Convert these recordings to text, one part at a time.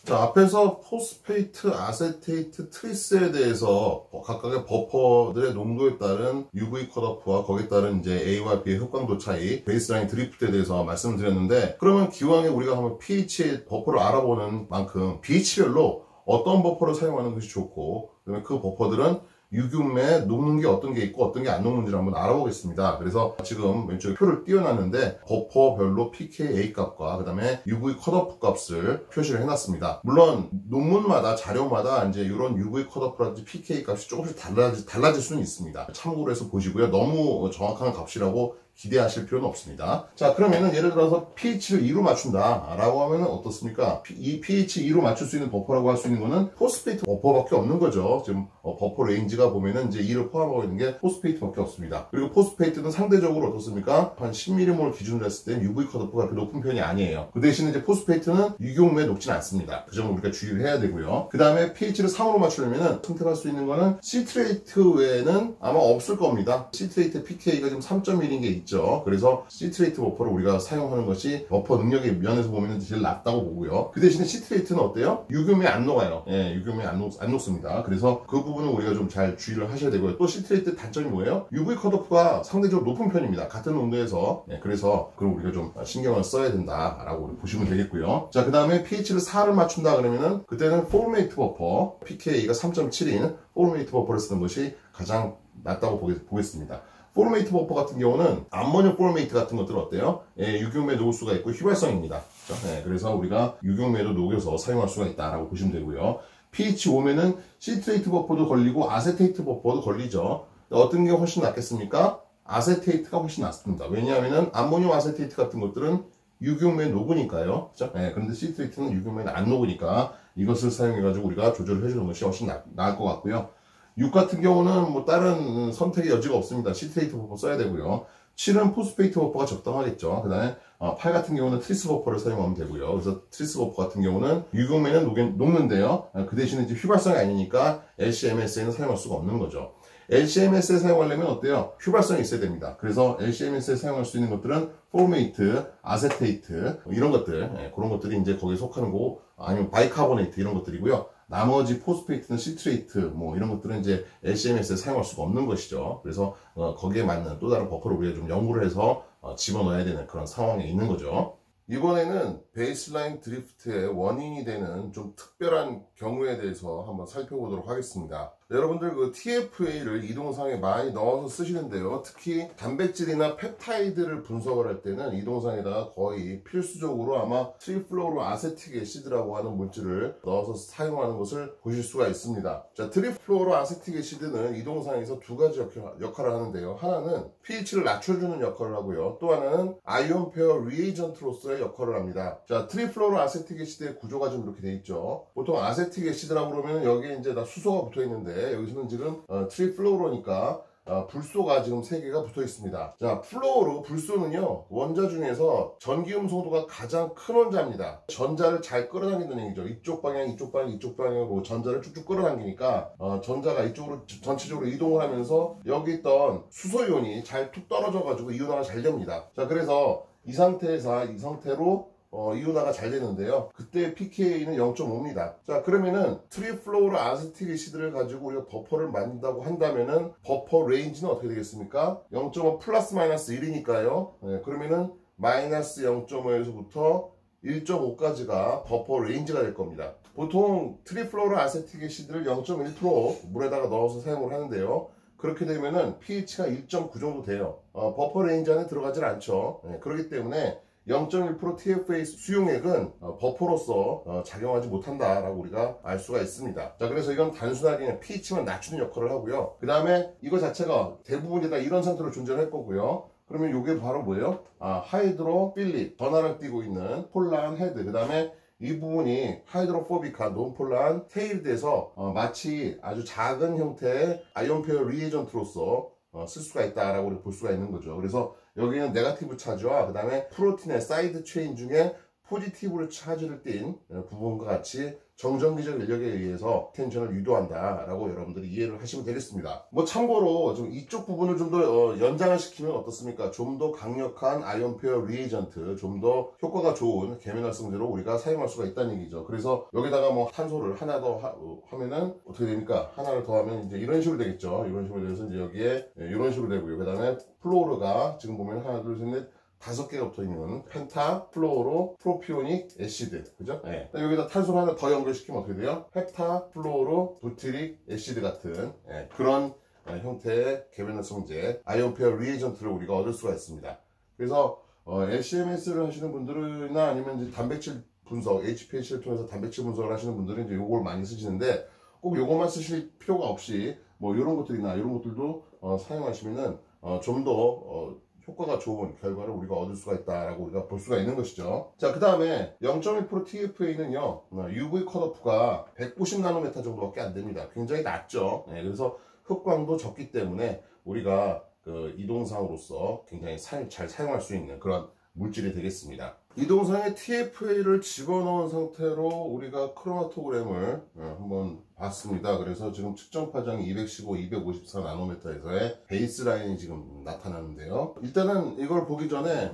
자, 앞에서 포스페이트, 아세테이트, 트리스에 대해서 각각의 버퍼들의 농도에 따른 UV 컷오프와 거기에 따른 이제 A와 B의 흡광도 차이, 베이스라인 드리프트에 대해서 말씀을 드렸는데, 그러면 기왕에 우리가 한번 pH 버퍼를 알아보는 만큼 pH별로 어떤 버퍼를 사용하는 것이 좋고, 그다음에 그 버퍼들은 유균매 녹는 게 어떤 게 있고 어떤 게 안 녹는지를 한번 알아보겠습니다. 그래서 지금 왼쪽에 표를 띄워놨는데 버퍼별로 pKa 값과 그 다음에 UV 컷오프 값을 표시를 해놨습니다. 물론 논문마다 자료마다 이제 이런 UV 컷오프라든지 pK 값이 조금씩 달라질 수는 있습니다. 참고로 해서 보시고요. 너무 정확한 값이라고 기대하실 필요는 없습니다. 자, 그러면은 예를 들어서 pH를 2로 맞춘다 라고 하면은 어떻습니까? 이 pH 2로 맞출 수 있는 버퍼라고 할 수 있는 거는 포스페이트 버퍼밖에 없는 거죠. 지금 버퍼 레인지가 보면은 이제 2를 포함하고 있는 게 포스페이트밖에 없습니다. 그리고 포스페이트는 상대적으로 어떻습니까? 한 10mm몰 기준으로 했을 때 UV 컷오프가 그렇게 높은 편이 아니에요. 그 대신에 이제 포스페이트는 유경우에 높진 않습니다. 그 점을 우리가 주의를 해야 되고요. 그 다음에 pH를 3으로 맞추려면은 선택할 수 있는 거는 시트레이트 외에는 아마 없을 겁니다. 시트레이트 pK가 지금 3.1인 게 있죠. 그래서 시트레이트 버퍼를 우리가 사용하는 것이 버퍼 능력의 면에서 보면 제일 낫다고 보고요. 그 대신에 시트레이트는 어때요? 유금에 안 녹아요. 예, 유금에 안 녹습니다. 그래서 그 부분은 우리가 좀 잘 주의를 하셔야 되고요. 또 시트레이트 단점이 뭐예요? UV 컷오프가 상대적으로 높은 편입니다. 같은 온도에서. 예, 그래서 그럼 우리가 좀 신경을 써야 된다라고 보시면 되겠고요. 자, 그 다음에 pH를 4를 맞춘다 그러면은 그때는 포르메이트 버퍼 pK가 3.7인 포르메이트 버퍼를 쓰는 것이 가장 낫다고 보겠습니다. 포르메이트 버퍼 같은 경우는 암모늄 포르메이트 같은 것들은 어때요? 예, 유경매에 녹을 수가 있고 휘발성입니다. 그렇죠? 예, 그래서 우리가 유경매도 녹여서 사용할 수가 있다라고 보시면 되고요. pH 5면은 시트레이트 버퍼도 걸리고 아세테이트 버퍼도 걸리죠. 어떤 게 훨씬 낫겠습니까? 아세테이트가 훨씬 낫습니다. 왜냐하면 암모늄 아세테이트 같은 것들은 유경매에 녹으니까요. 그렇죠? 예, 그런데 시트레이트는 유경매에 안 녹으니까 이것을 사용해가지고 우리가 조절을 해주는 것이 훨씬 나을 것 같고요. 6 같은 경우는 뭐 다른 선택의 여지가 없습니다. 시트레이트 버퍼 써야 되고요. 7은 포스페이트 버퍼가 적당하겠죠. 그 다음에 8 같은 경우는 트리스 버퍼를 사용하면 되고요. 그래서 트리스 버퍼 같은 경우는 유경매는 녹는데요. 그 대신에 이제 휘발성이 아니니까 LCMS에는 사용할 수가 없는 거죠. LCMS에 사용하려면 어때요? 휘발성이 있어야 됩니다. 그래서 LCMS에 사용할 수 있는 것들은 포르메이트, 아세테이트 이런 것들, 그런 것들이 이제 거기에 속하는 거고, 아니면 바이카보네이트 이런 것들이고요. 나머지 포스페이트는 시트레이트 뭐 이런 것들은 이제 LCMS에 사용할 수가 없는 것이죠. 그래서 거기에 맞는 또 다른 버퍼를 우리가 좀 연구를 해서 집어넣어야 되는 그런 상황에 있는 거죠. 이번에는 베이스라인 드리프트의 원인이 되는 좀 특별한 경우에 대해서 한번 살펴보도록 하겠습니다. 여러분들 그 TFA를 이동상에 많이 넣어서 쓰시는데요. 특히 단백질이나 펩타이드를 분석을 할 때는 이동상에다가 거의 필수적으로 아마 트리플로로 아세틱 애시드라고 하는 물질을 넣어서 사용하는 것을 보실 수가 있습니다. 자, 트리플로로 아세틱 애시드는 이동상에서 두 가지 역할을 하는데요. 하나는 pH를 낮춰주는 역할을 하고요. 또 하나는 아이온 페어 리에이전트로서의 역할을 합니다. 자, 트리플로로 아세틱 애시드의 구조가 좀 이렇게 돼 있죠. 보통 아세틱 애시드라고 그러면 여기에 이제 다 수소가 붙어 있는데 여기서는 지금 트리플로로니까 불소가 지금 3개가 붙어 있습니다. 자, 불소는요 원자 중에서 전기음 송도가 가장 큰 원자입니다. 전자를 잘 끌어당기는 얘기죠. 이쪽 방향 이쪽 방향 이쪽 방향으로 전자를 쭉쭉 끌어당기니까 전자가 이쪽으로 전체적으로 이동을 하면서 여기 있던 수소이온이 잘 툭 떨어져 가지고 이온화가 잘 됩니다. 자, 그래서 이 상태로 이온화가 잘 되는데요. 그때 pKa는 0.5입니다. 자, 그러면은 트리플로로 아세틱 애시드를 가지고 우리가 버퍼를 만든다고 한다면은 버퍼 레인지는 어떻게 되겠습니까? 0.5 플러스 마이너스 1이니까요. 네, 그러면은 마이너스 0.5에서부터 1.5까지가 버퍼 레인지가 될 겁니다. 보통 트리플로로 아세틱 애시드를 0.1% 물에다가 넣어서 사용을 하는데요. 그렇게 되면은 pH가 1.9 정도 돼요. 버퍼 레인지 안에 들어가질 않죠. 네, 그렇기 때문에 0.1% TFA 수용액은 버퍼로서 작용하지 못한다라고 우리가 알 수가 있습니다. 자, 그래서 이건 단순하게 그냥 pH만 낮추는 역할을 하고요. 그 다음에 이거 자체가 대부분 다 이런 상태로 존재를 할 거고요. 그러면 이게 바로 뭐예요? 하이드로필릭, 전하를 띠고 있는 폴라한 헤드, 그 다음에 이 부분이 하이드로포비카 논폴라한 테일이 돼서 마치 아주 작은 형태의 아이온페어 리에이전트로서 쓸 수가 있다라고 우리 볼 수가 있는 거죠. 그래서 여기는 네거티브 차지와 그 다음에 프로틴의 사이드 체인 중에 포지티브로 차지를 띈 부분과 같이 정전기적 인력에 의해서 텐션을 유도한다라고 여러분들이 이해를 하시면 되겠습니다. 뭐 참고로 좀 이쪽 부분을 좀 더 연장을 시키면 어떻습니까? 좀 더 강력한 아이언페어 리에이전트, 좀 더 효과가 좋은 계면활성제로 우리가 사용할 수가 있다는 얘기죠. 그래서 여기다가 뭐 탄소를 하나 더 하면은 어떻게 됩니까? 하나를 더 하면 이제 이런 식으로 되겠죠. 이런 식으로 돼서 이제 여기에 이런 식으로 되고요. 그 다음에 플로르가 지금 보면 하나, 둘, 셋, 넷, 5개가 붙어 있는 펜타, 플로로, 프로피오닉, 애시드. 그죠? 네. 여기다 탄소를 하나 더 연결시키면 어떻게 돼요? 헥타, 플로로, 부티릭, 애시드 같은 그런 형태의 계면활성제, 아이언페어 리에이전트를 우리가 얻을 수가 있습니다. 그래서 LCMS를 하시는 분들이나 아니면 이제 단백질 분석, HPLC를 통해서 단백질 분석을 하시는 분들은 이제 요걸 많이 쓰시는데 꼭 요것만 쓰실 필요가 없이 뭐 이런 것들이나 이런 것들도 사용하시면은 좀 더 효과가 좋은 결과를 우리가 얻을 수가 있다라고 우리가 볼 수가 있는 것이죠. 자, 그 다음에 0.1% TFA는요, UV 컷오프가 190나노메타 정도밖에 안 됩니다. 굉장히 낮죠. 네, 그래서 흑광도 적기 때문에 우리가 그 이동상으로서 굉장히 잘 사용할 수 있는 그런 물질이 되겠습니다. 이동상에 TFA를 집어넣은 상태로 우리가 크로마토그램을 한번 봤습니다. 그래서 지금 측정 파장이 215, 254나노메타에서의 베이스라인이 지금 나타나는데요. 일단은 이걸 보기 전에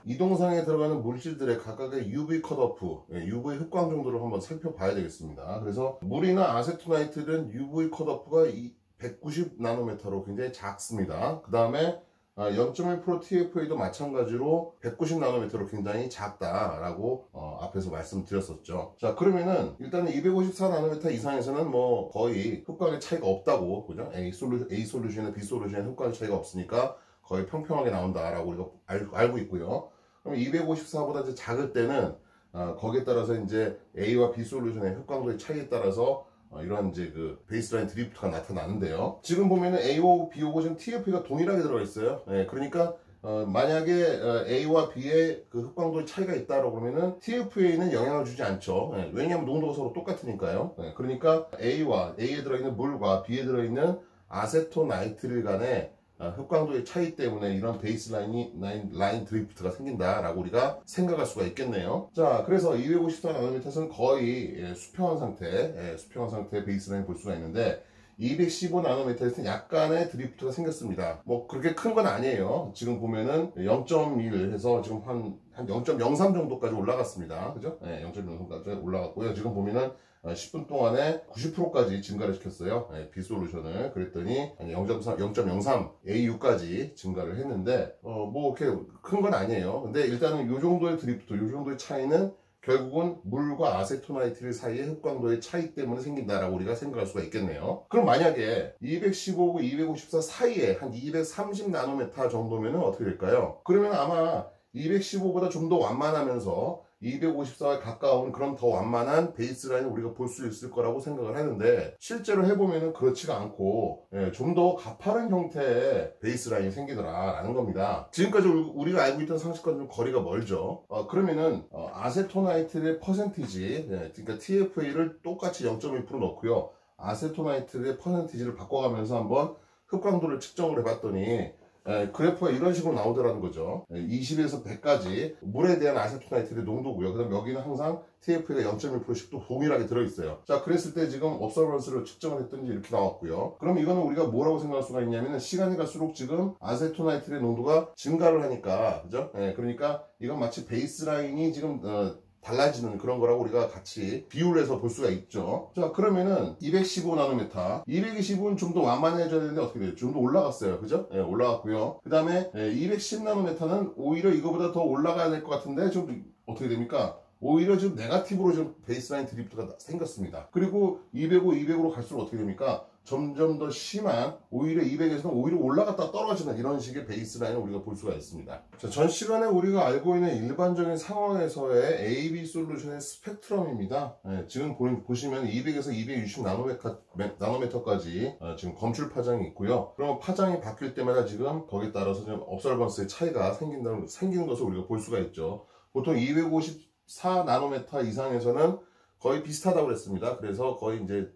이동상에 들어가는 물질들의 각각의 UV 컷오프, UV 흑광 정도를 한번 살펴봐야 되겠습니다. 그래서 물이나 아세토나이트는 UV 컷오프가 190나노메타로 굉장히 작습니다. 그 다음에 0.1% TFA도 마찬가지로 190나노메타로 굉장히 작다라고 앞에서 말씀드렸었죠. 자, 그러면은 일단은 254나노메타 이상에서는 뭐 거의 흑광의 차이가 없다고, 그죠? A 솔루션이나 B 솔루션의 흑광의 차이가 없으니까 거의 평평하게 나온다라고 우리가 알고 있고요. 그럼 254보다 이제 작을 때는 거기에 따라서 이제 A와 B 솔루션의 흑광도의 차이에 따라서 이런 이제 그 베이스라인 드리프트가 나타나는데요. 지금 보면은 A하고 B하고 지금 TFA가 동일하게 들어가 있어요. 그러니까 만약에 A와 B의 그 흑광도의 차이가 있다라고 그러면은 TFA는 영향을 주지 않죠. 왜냐하면 농도가 서로 똑같으니까요. 그러니까 A에 들어있는 물과 B에 들어있는 아세토나이트릴 간의 흑광도의 차이 때문에 이런 베이스라인 드리프트가 생긴다라고 우리가 생각할 수가 있겠네요. 자, 그래서 254나노미터는 거의 수평한 상태의 베이스라인 볼 수가 있는데 215나노미터에서는 약간의 드리프트가 생겼습니다. 뭐 그렇게 큰 건 아니에요. 지금 보면은 0.1 해서 지금 한 0.03 정도까지 올라갔습니다. 그죠? 0.03까지 올라갔고요. 지금 보면은 10분 동안에 90%까지 증가를 시켰어요. B솔루션을. 그랬더니 0.03 AU까지 증가를 했는데 뭐 이렇게 큰 건 아니에요. 근데 일단은 요 정도의 드리프트, 요 정도의 차이는 결국은 물과 아세토나이트릴 사이의 흑광도의 차이 때문에 생긴다라고 우리가 생각할 수가 있겠네요. 그럼 만약에 215고 254 사이에 한 230나노메타 정도면은 어떻게 될까요? 그러면 아마 215보다 좀 더 완만하면서 254에 가까운 그런 더 완만한 베이스라인을 우리가 볼 수 있을 거라고 생각을 하는데 실제로 해보면은 그렇지가 않고 좀 더 가파른 형태의 베이스라인이 생기더라라는 겁니다. 지금까지 우리가 알고 있던 상식과는 좀 거리가 멀죠. 그러면은 아세토나이트의 퍼센티지, 그러니까 TFA를 똑같이 0.1% 넣고요. 아세토나이트의 퍼센티지를 바꿔가면서 한번 흑광도를 측정을 해봤더니 그래프가 이런 식으로 나오더라는 거죠. 20에서 100까지 물에 대한 아세토나이트의 농도고요. 그 다음 여기는 항상 TFA가 0.1%씩 또 동일하게 들어있어요. 자, 그랬을 때 지금 observance를 측정을 했더니 이렇게 나왔고요. 그럼 이거는 우리가 뭐라고 생각할 수가 있냐면 시간이 갈수록 지금 아세토나이트의 농도가 증가를 하니까, 그죠? 그러니까 이건 마치 베이스라인이 지금 달라지는 그런 거라고 우리가 같이 비유를 해서 볼 수가 있죠. 자, 그러면은 215나노메타 220은 좀 더 완만해져야 되는데 어떻게 돼요? 좀 더 올라갔어요. 그죠? 올라갔고요. 그 다음에 210나노메타는 오히려 이거보다 더 올라가야 될 것 같은데 좀 어떻게 됩니까? 오히려 지금 네거티브로 좀 베이스라인 드리프트가 생겼습니다. 그리고 205, 200으로 갈수록 어떻게 됩니까? 점점 더 심한 오히려 200에서는 오히려 올라갔다 떨어지는 이런 식의 베이스라인을 우리가 볼 수가 있습니다. 자, 전 시간에 우리가 알고 있는 일반적인 상황에서의 AB 솔루션의 스펙트럼입니다. 지금 보시면 200에서 260나노메터까지 지금 검출 파장이 있고요. 그럼 파장이 바뀔 때마다 지금 거기에 따라서 좀 observance의 차이가 생기는 것을 우리가 볼 수가 있죠. 보통 254나노메터 이상에서는 거의 비슷하다고 그랬습니다. 그래서 거의 이제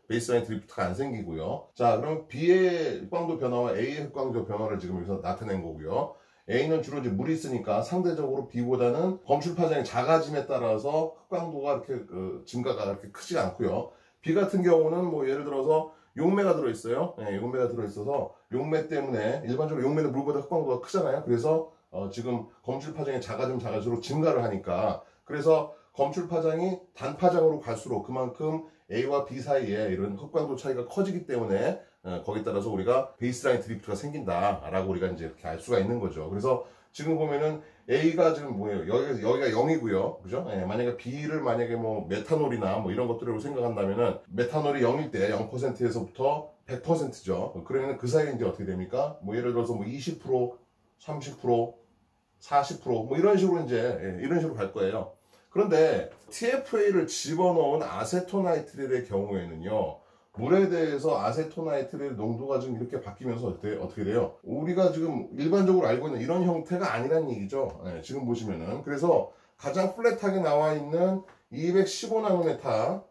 베이스라인 드리프트가 안 생기고요. 자, 그럼 B의 흑광도 변화와 A의 흑광도 변화를 지금 여기서 나타낸 거고요. A는 주로 이제 물이 있으니까 상대적으로 B보다는 검출 파장이 작아짐에 따라서 흑광도가 이렇게 증가가 그렇게 크지 않고요. B 같은 경우는 뭐 예를 들어서 용매가 들어있어요. 네, 용매가 들어있어서 용매 때문에 일반적으로 용매는 물보다 흑광도가 크잖아요. 그래서 지금 검출 파장이 작아질수록 증가를 하니까 그래서 검출 파장이 단파장으로 갈수록 그만큼 A와 B 사이에 이런 흑광도 차이가 커지기 때문에 거기에 따라서 우리가 베이스라인 드리프트가 생긴다라고 우리가 이제 이렇게 알 수가 있는 거죠. 그래서 지금 보면은 A가 지금 뭐예요? 여기가 0이고요. 그죠? 예, 만약에 B를 만약에 뭐 메탄올이나 뭐 이런 것들로 생각한다면은 메탄올이 0일 때 0%에서부터 100%죠. 그러면 그 사이에 이제 어떻게 됩니까? 뭐 예를 들어서 뭐 20%, 30%, 40%뭐 이런 식으로 이제 이런 식으로 갈 거예요. 그런데 TFA를 집어넣은 아세토나이트릴의 경우에는요, 물에 대해서 아세토나이트릴 농도가 좀 이렇게 바뀌면서 어떻게 돼요? 우리가 지금 일반적으로 알고 있는 이런 형태가 아니란 얘기죠. 네, 지금 보시면은. 그래서 가장 플랫하게 나와 있는 215나노메타,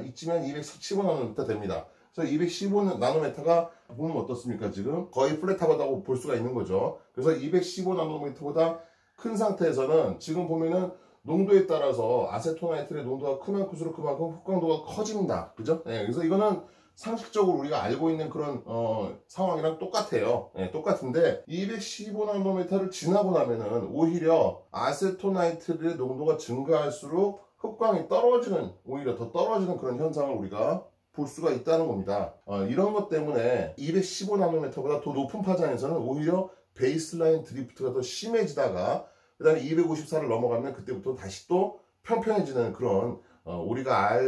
이쯤엔 215나노메타 됩니다. 그래서 215나노메타가 보면 어떻습니까? 지금 거의 플랫하다고 볼 수가 있는 거죠. 그래서 215나노메타보다 큰 상태에서는 지금 보면은 농도에 따라서 아세토나이트의 농도가 크면 클수록 그만큼 흑광도가 커집니다. 그죠? 네, 그래서 이거는 상식적으로 우리가 알고 있는 그런 상황이랑 똑같아요. 네, 똑같은데 215나노메타를 지나고 나면은 오히려 아세토나이트의 농도가 증가할수록 흑광이 떨어지는, 오히려 더 떨어지는 그런 현상을 우리가 볼 수가 있다는 겁니다. 이런 것 때문에 215나노메타보다 더 높은 파장에서는 오히려 베이스라인 드리프트가 더 심해지다가 그 다음에 254를 넘어가면 그때부터 다시 또 평평해지는 그런 우리가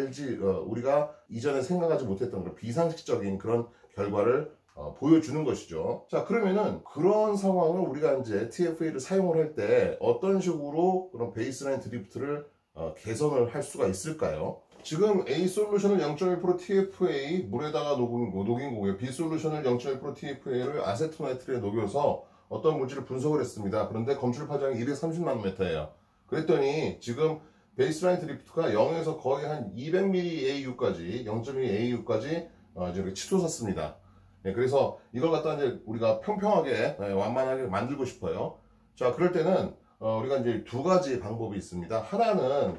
이전에 생각하지 못했던 그런 비상식적인 그런 결과를 보여주는 것이죠. 자, 그러면은 그런 상황을 우리가 이제 TFA를 사용을 할 때 어떤 식으로 그런 베이스라인 드리프트를 개선을 할 수가 있을까요? 지금 A 솔루션을 0.1% TFA 물에다가 녹인 거고요. B 솔루션을 0.1% TFA를 아세토나이트에 녹여서 어떤 물질을 분석을 했습니다. 그런데 검출 파장이 230나노메타예요. 그랬더니 지금 베이스라인 드리프트가 0에서 거의 한 200mAU까지 0.2AU까지 이제 치솟았습니다. 네, 그래서 이걸 갖다 이제 우리가 평평하게 완만하게 만들고 싶어요. 자, 그럴 때는 우리가 이제 두 가지 방법이 있습니다. 하나는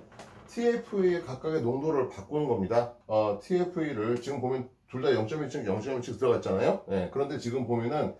TFA의 각각의 농도를 바꾸는 겁니다. TFA를 지금 보면 둘 다 0.1씩 0.1씩 들어갔잖아요. 네, 그런데 지금 보면은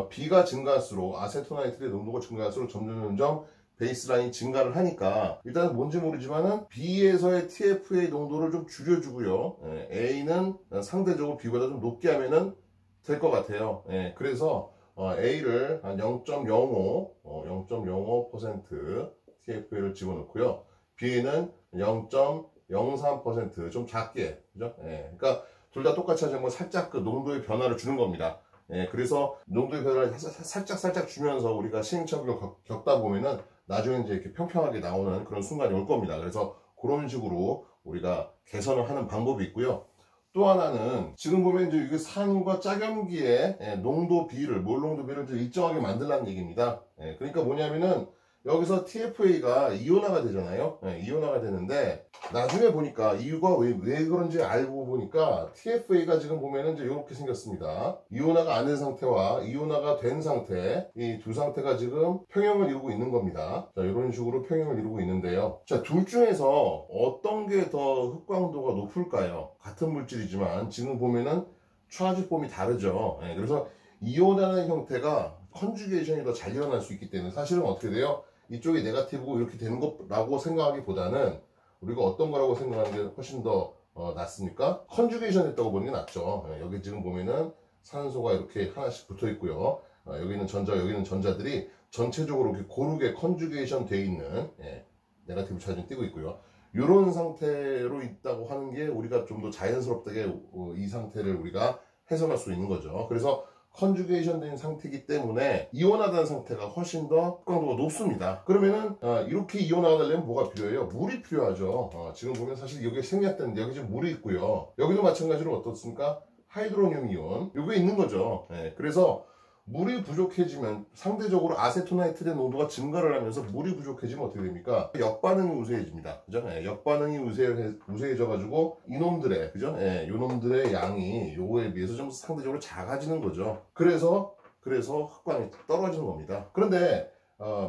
B가 증가할수록 아세토나이트의 농도가 증가할수록 점점 베이스라인이 증가를 하니까 일단은 뭔지 모르지만은 B에서의 TFA 농도를 좀 줄여주고요. A는 상대적으로 B보다 좀 높게 하면은 될 것 같아요. 그래서 A를 한 0.05% TFA를 집어넣고요. B는 0.03% 좀 작게, 그죠? 그러니까 둘 다 똑같이 하지만 살짝 그 농도의 변화를 주는 겁니다. 그래서 농도의 변화를 살짝 주면서 우리가 시행착오를 겪다 보면은 나중에 이제 이렇게 평평하게 나오는 그런 순간이 올 겁니다. 그래서 그런 식으로 우리가 개선을 하는 방법이 있고요. 또 하나는 지금 보면 이제 이게 산과 짜겸기의 농도 비율을, 몰농도 비율을 일정하게 만들라는 얘기입니다. 그러니까 뭐냐면은 여기서 TFA가 이온화가 되잖아요. 이온화가 되는데 나중에 보니까 이유가 왜 그런지 알고 보니까 TFA가 지금 보면은 이제 이렇게 생겼습니다. 이온화가 안 된 상태와 이온화가 된 상태, 이 두 상태가 지금 평형을 이루고 있는 겁니다. 자, 이런 식으로 평형을 이루고 있는데요. 자, 둘 중에서 어떤 게 더 흑광도가 높을까요? 같은 물질이지만 지금 보면은 차지폼이 다르죠. 그래서 이온화의 형태가 컨주게이션이 더 잘 일어날 수 있기 때문에 사실은 어떻게 돼요? 이쪽이 네거티브고 이렇게 되는 거라고 생각하기보다는 우리가 어떤 거라고 생각하는 게 훨씬 더 낫습니까? 컨주게이션 했다고 보는 게 낫죠. 여기 지금 보면은 산소가 이렇게 하나씩 붙어 있고요. 여기는 여기는 전자들이 전체적으로 이렇게 고르게 컨주게이션 돼 있는 네거티브 차지는 띄고 있고요. 이런 상태로 있다고 하는 게 우리가 좀 더 자연스럽게 이 상태를 우리가 해석할 수 있는 거죠. 그래서 컨주게이션 된 상태이기 때문에 이온화된 상태가 훨씬 더 흑광도가 높습니다. 그러면은 이렇게 이온화가 되려면 뭐가 필요해요? 물이 필요하죠. 지금 보면 사실 여기 생략되는데 여기 지금 물이 있고요. 여기도 마찬가지로 어떻습니까? 하이드로늄 이온 여기 있는 거죠. 그래서 물이 부족해지면 상대적으로 아세토나이트의 농도가 증가를 하면서 물이 부족해지면 어떻게 됩니까? 역반응이 우세해집니다. 그죠? 역반응이 우세해져가지고 이놈들의, 그죠? 요놈들의 양이 요거에 비해서 좀 상대적으로 작아지는 거죠. 그래서 그래서 흡광이 떨어지는 겁니다. 그런데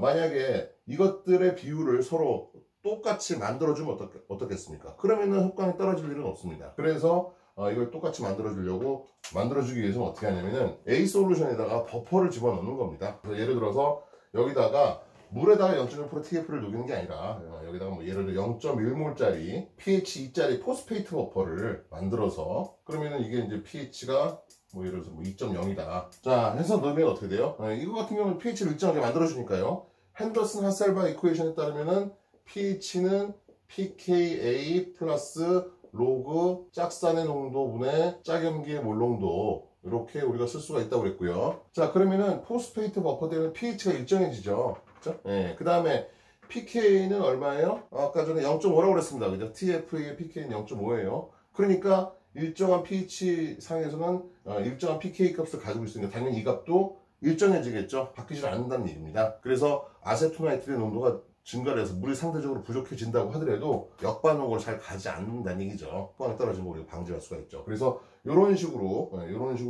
만약에 이것들의 비율을 서로 똑같이 만들어주면 어떻겠습니까? 그러면은 흡광이 떨어질 일은 없습니다. 그래서 이걸 똑같이 만들어주기 위해서는 어떻게 하냐면은 A 솔루션에다가 버퍼를 집어넣는 겁니다. 그래서 예를 들어서 여기다가 물에다가 0.1% TF를 녹이는 게 아니라 여기다가 뭐 예를 들어 0.1몰짜리 pH 2짜리 포스페이트 버퍼를 만들어서 그러면은 이게 이제 pH가 뭐 예를 들어서 뭐 2.0이다. 자, 해서 넣으면 어떻게 돼요? 이거 같은 경우는 pH를 일정하게 만들어주니까요. 핸더슨 하셀바 이퀘이션에 따르면은 pH는 pKa 플러스 로그 짝산의 농도분의 짝염기의 몰농도 이렇게 우리가 쓸 수가 있다고 그랬고요. 자, 그러면은 포스페이트 버퍼 되면 pH가 일정해지죠. 그렇죠? 네, 그 다음에 pK는 얼마예요? 아까 전에 0.5라고 그랬습니다. 그죠? TF의 pK는 0.5예요. 그러니까 일정한 pH 상에서는 일정한 pK 값을 가지고 있으니까 당연히 이 값도 일정해지겠죠. 바뀌지 않는다는 얘기입니다. 그래서 아세토나이트의 농도가 증가를 해서 물이 상대적으로 부족해진다고 하더라도 역반응으로 잘 가지 않는다는 얘기죠. 흡광이 떨어지는 거 우리가 방지할 수가 있죠. 그래서 이런 식으로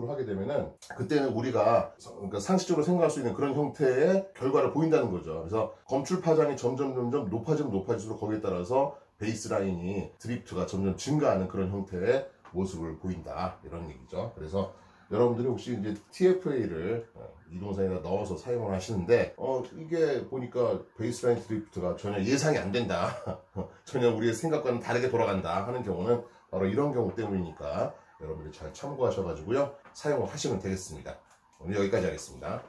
하게 되면은 그때는 우리가 그러니까 상식적으로 생각할 수 있는 그런 형태의 결과를 보인다는 거죠. 그래서 검출 파장이 점점 높아지면 높아질수록 거기에 따라서 베이스라인이 드리프트가 점점 증가하는 그런 형태의 모습을 보인다, 이런 얘기죠. 그래서 여러분들이 혹시 이제 TFA를 이동산에다 넣어서 사용을 하시는데 이게 보니까 베이스라인 드리프트가 전혀 예상이 안 된다 전혀 우리의 생각과는 다르게 돌아간다 하는 경우는 바로 이런 경우 때문이니까 여러분들이 잘 참고하셔가지고요 사용을 하시면 되겠습니다. 오늘 여기까지 하겠습니다.